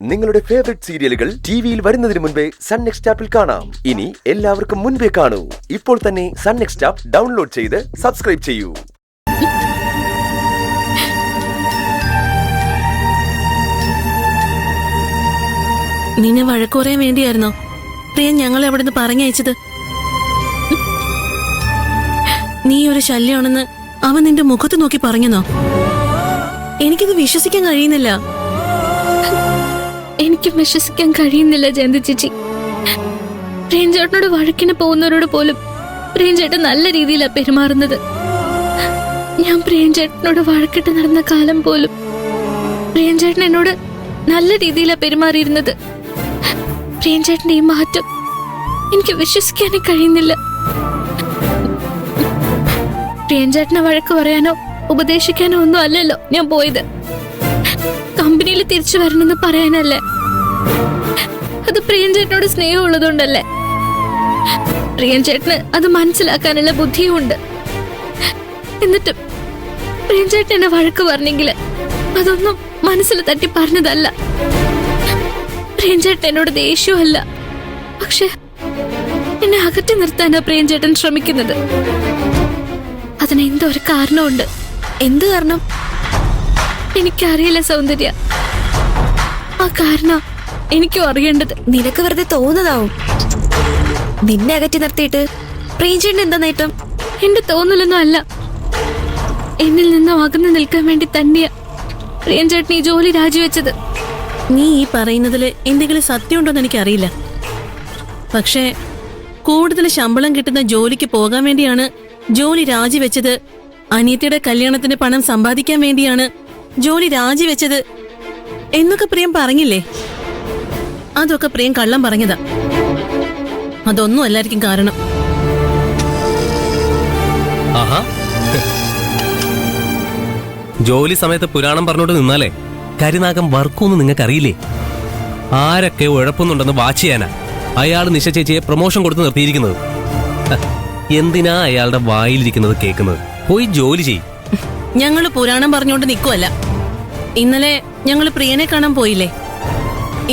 നിങ്ങളുടെ ഫേവറേറ്റ് സീരിയലുകൾ ടിവിയിൽ വരുന്നതിന് മുൻപേ സൺ നെക്സ്റ്റ് ആപ്പിൽ കാണാം. ഇനി എല്ലാവർക്കും മുൻപേ കാണൂ. ഇപ്പോൾ തന്നെ സൺ നെക്സ്റ്റ് ആപ്പ് ഡൗൺലോഡ് ചെയ്ത് സബ്സ്ക്രൈബ് ചെയ്യൂ. നിന്നെ വഴക്കുറയാൻ വേണ്ടിയായിരുന്നോ പ്രിയൻ ഞങ്ങളെ അവിടെ നിന്ന് പറഞ്ഞയച്ചത്? നീ ഒരു ശല്യമാണെന്ന് അവൻ നിന്റെ മുഖത്ത് നോക്കി പറഞ്ഞെന്നോ? എനിക്കിത് വിശ്വസിക്കാൻ കഴിയുന്നില്ല. എനിക്ക് വിശ്വസിക്കാൻ കഴിയുന്നില്ല ജയന്തി ചേച്ചി. പ്രിയൻചേട്ടനോട് വഴക്കിന് പോകുന്നവരോട് പോലും പ്രിയൻചേട്ടൻ നല്ല രീതിയിലാണ് പെരുമാറുന്നത്. ഞാൻ പ്രിയൻചേട്ടനോട് വഴക്കിട്ട് നടന്ന കാലം പോലും പ്രിയൻചേട്ടൻ എന്നോട് നല്ല രീതിയിലാണ് പെരുമാറിയിരുന്നത്. പ്രിയൻചേട്ടന്റെ ഈ മാറ്റം എനിക്ക് വിശ്വസിക്കാനേ കഴിയുന്നില്ല. പ്രിയൻചേട്ടനെ വഴക്ക് പറയാനോ ഉപദേശിക്കാനോ ഒന്നും അല്ലല്ലോ ഞാൻ പോയത്. കമ്പനിയിൽ തിരിച്ചു വരണമെന്ന് പറയാനല്ലേ. അത് പ്രിയൻചേട്ടനോട് സ്നേഹമുള്ളതുകൊണ്ടല്ലേ. പ്രിയൻചേട്ടന് അത് മനസ്സിലാക്കാനുള്ള ബുദ്ധിയുമുണ്ട്. എന്നിട്ടും പ്രിയൻചേട്ടൻ എന്നെ വഴക്ക് പറഞ്ഞെങ്കിൽ അതൊന്നും മനസ്സിൽ തട്ടി പറഞ്ഞതല്ല. പ്രിയൻചേട്ടൻ എന്നോട് ദേഷ്യമല്ല, പക്ഷെ എന്നെ അകറ്റി നിർത്താനാ പ്രിയൻചേട്ടൻ ശ്രമിക്കുന്നത്. അതിന് എന്തോ ഒരു കാരണമുണ്ട്. എന്ത് കാരണം? എനിക്കറിയില്ല സൗന്ദര്യ. ആ കാരണം എനിക്കും അറിയേണ്ടത്. നിനക്ക് വെറുതെ തോന്നുന്നതാവും. നിന്നെ അകറ്റി നിർത്തിയിട്ട് പ്രിയൻചേട്ടൻ എന്താ നേട്ടം? എന്റെ തോന്നലൊന്നും അല്ല. എന്നിൽ നിന്നും അകന്നു നിൽക്കാൻ വേണ്ടി തന്നെയാ പ്രിയൻചേട്ടൻ ഈ ജോലി രാജിവെച്ചത്. നീ ഈ പറയുന്നതിൽ എന്തെങ്കിലും സത്യമുണ്ടോന്ന് എനിക്കറിയില്ല. പക്ഷേ കൂടുതൽ ശമ്പളം കിട്ടുന്ന ജോലിക്ക് പോകാൻ വേണ്ടിയാണ് ജോലി രാജിവെച്ചത്. അനിയത്തിയുടെ കല്യാണത്തിന് പണം സമ്പാദിക്കാൻ വേണ്ടിയാണ് ജോലി രാജിവെച്ചത് എന്നൊക്കെ പ്രിയം പറഞ്ഞില്ലേ? അതൊക്കെ പ്രിയം കള്ളം പറഞ്ഞതാ. അതൊന്നും അല്ലായിരിക്കും കാരണം. ആഹാ, ജോലി സമയത്ത് പുരാണം പറഞ്ഞോണ്ട് നിന്നാലേ കരിനാഗം വർക്കൊന്നും നിങ്ങൾക്കറിയില്ലേ? ആരൊക്കെ ഉഴപ്പുന്നുണ്ടെന്ന് വാച്ച് ചെയ്യാനാ അയാൾ നിശ ചേച്ചിയെ പ്രൊമോഷൻ കൊടുത്ത് നിർത്തിയിരിക്കുന്നത്. എന്തിനാ അയാളുടെ വായിലിരിക്കുന്നത് കേൾക്കുന്നത്? പോയി ജോലി ചെയ്യും. ഞങ്ങള് പുരാണം പറഞ്ഞോണ്ട് നിൽക്കുവല്ല. ഇന്നലെ ഞങ്ങള് പ്രിയനെ കാണാൻ പോയില്ലേ?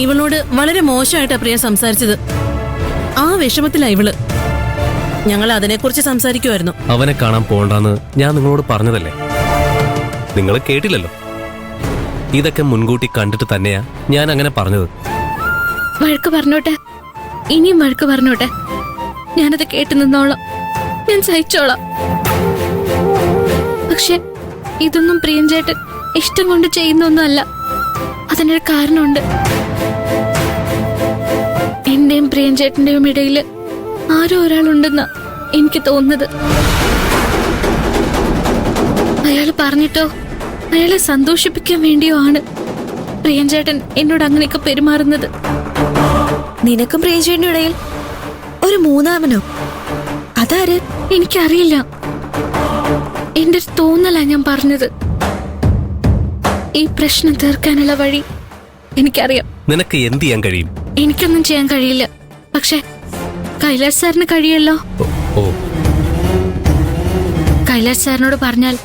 ഇവളോട് വളരെ മോശമായിട്ടാ പ്രിയ സംസാരിച്ചത്. ആ വിഷമത്തിലാ ഇവള്. ഞങ്ങൾ അതിനെക്കുറിച്ച് സംസാരിക്കുമായിരുന്നു. അവനെ കാണാൻ പോണ്ടെന്ന് ഞാൻ നിങ്ങളോട് പറഞ്ഞതല്ലേ? നിങ്ങൾ കേട്ടില്ലല്ലോ. ഇതൊക്കെ മുൻകൂട്ടി കണ്ടിട്ട് തന്നെയാ ഞാൻ അങ്ങനെ പറഞ്ഞത്. വഴക്ക് പറഞ്ഞോട്ടെ, ഇനിയും വഴക്ക് പറഞ്ഞോട്ടെ. ഞാനത് കേട്ടു നിന്നോളാം, ഞാൻ സഹിച്ചോളാം. പക്ഷെ ഇതൊന്നും പ്രിയൻചേട്ടൻ ഇഷ്ടം കൊണ്ട് ചെയ്യുന്നൊന്നുമല്ല. അതിനൊരു കാരണമുണ്ട്. എന്റെയും പ്രിയൻചേട്ടന്റെയും ഇടയിൽ ആരോ ഒരാളുണ്ടെന്നാ എനിക്ക് തോന്നുന്നത്. അയാൾ പറഞ്ഞിട്ടോ അയാളെ സന്തോഷിപ്പിക്കാൻ വേണ്ടിയോ ആണ് പ്രിയൻചേട്ടൻ എന്നോട് അങ്ങനെയൊക്കെ പെരുമാറുന്നത്. നിനക്കും പ്രിയൻചേട്ടന്റെ ഇടയിൽ ഒരു മൂന്നാമനോ? അതാര്? എനിക്കറിയില്ല. എന്റെ ഒരു തോന്നലാ ഞാൻ പറഞ്ഞത്. ഈ പ്രശ്നം തീർക്കാനുള്ള വഴി എനിക്കറിയാം. നിനക്ക് എന്ത് ചെയ്യാൻ കഴിയും? എനിക്കൊന്നും ചെയ്യാൻ കഴിയില്ല. പക്ഷെ കൈലാഷ് സാറിന് കഴിയല്ലോ. കൈലാഷ് സാറിനോട് പറഞ്ഞാൽ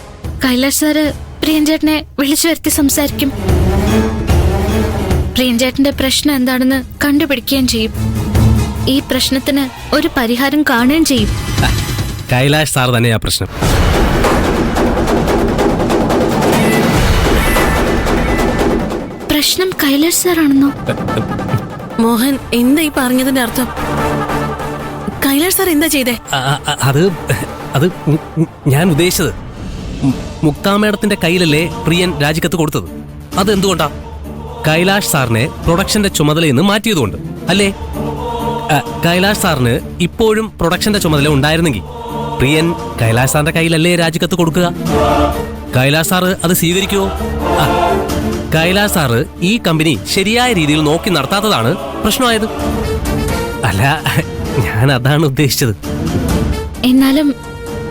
കൈലാഷ് സാറ് പ്രിയൻചേട്ടനെ വിളിച്ചു വരുത്തി സംസാരിക്കും. പ്രിയൻചേട്ടന്റെ പ്രശ്നം എന്താണെന്ന് കണ്ടുപിടിക്കുകയും ചെയ്യും. ഈ പ്രശ്നത്തിന് ഒരു പരിഹാരം കാണുകയും ചെയ്യും. കൈലാഷ് സാർ തന്നെയാ പ്രശ്നം. പ്രശ്നം കൈലാഷ് സാറാണെന്നോ? മോഹൻ, എന്താ ഈ പറഞ്ഞതിന്റെ അർത്ഥം? കൈലാഷ് സാർ എന്താ ചെയ്തേ? അത് ഞാൻ ഉദ്ദേശിച്ചത് മുക്താ മേഡത്തിന്റെ കയ്യിലല്ലേ പ്രിയൻ രാജിക്കത്ത് കൊടുത്തത്. അതെന്തുകൊണ്ടാ? കൈലാഷ് സാറിനെ പ്രൊഡക്ഷന്റെ ചുമതലയിൽ നിന്ന് മാറ്റിയതുകൊണ്ട് അല്ലേ? കൈലാഷ് സാറിന് ഇപ്പോഴും പ്രൊഡക്ഷന്റെ ചുമതല ഉണ്ടായിരുന്നെങ്കിൽ പ്രിയൻ കൈലാഷ് സാറിന്റെ കയ്യിലല്ലേ രാജിക്കത്ത് കൊടുക്കുക? കൈലാഷ് സാറ് അത് സ്വീകരിക്കുവോ? കൈലാഷ് സാറ് ഈ കമ്പനി ശരിയായ രീതിയിൽ നോക്കി നടത്താത്തതാണ് പ്രശ്നമായത്. അല്ല, ഞാൻ അതാണ് ഉദ്ദേശിച്ചത്. എന്നാലും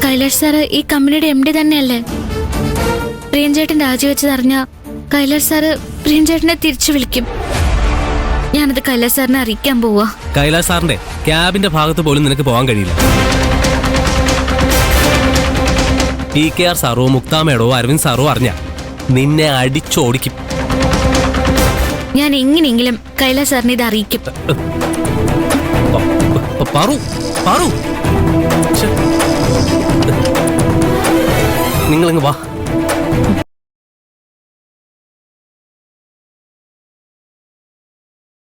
കൈലാഷ് സാറ് ഈ കമ്പനിയുടെ MD തന്നെയല്ലേ? പ്രിയൻചേട്ടൻ രാജിവെച്ചതറിഞ്ഞ കൈലാഷ് സാറ് പ്രിയൻചേട്ടനെ തിരിച്ചു വിളിക്കും. ഞാനത് കൈലാഷ് സാറിനെ അറിയിക്കാൻ പോവാ. കൈലാഷ് സാറിന്റെ ക്യാബിന്റെ ഭാഗത്ത് പോലും നിനക്ക് പോകാൻ കഴിയില്ല. TKR സാറോ മുക്താ മേഡോ അരവിന്ദ് സാറോ അറിഞ്ഞ നിന്നെ അടിച്ചോടിക്കും. ഞാൻ എങ്ങനെയെങ്കിലും കൈലാഷ് സാറിനെ ഇത് അറിയിക്കും. പാറു പാറു നിങ്ങളിങ്ങ് വാ.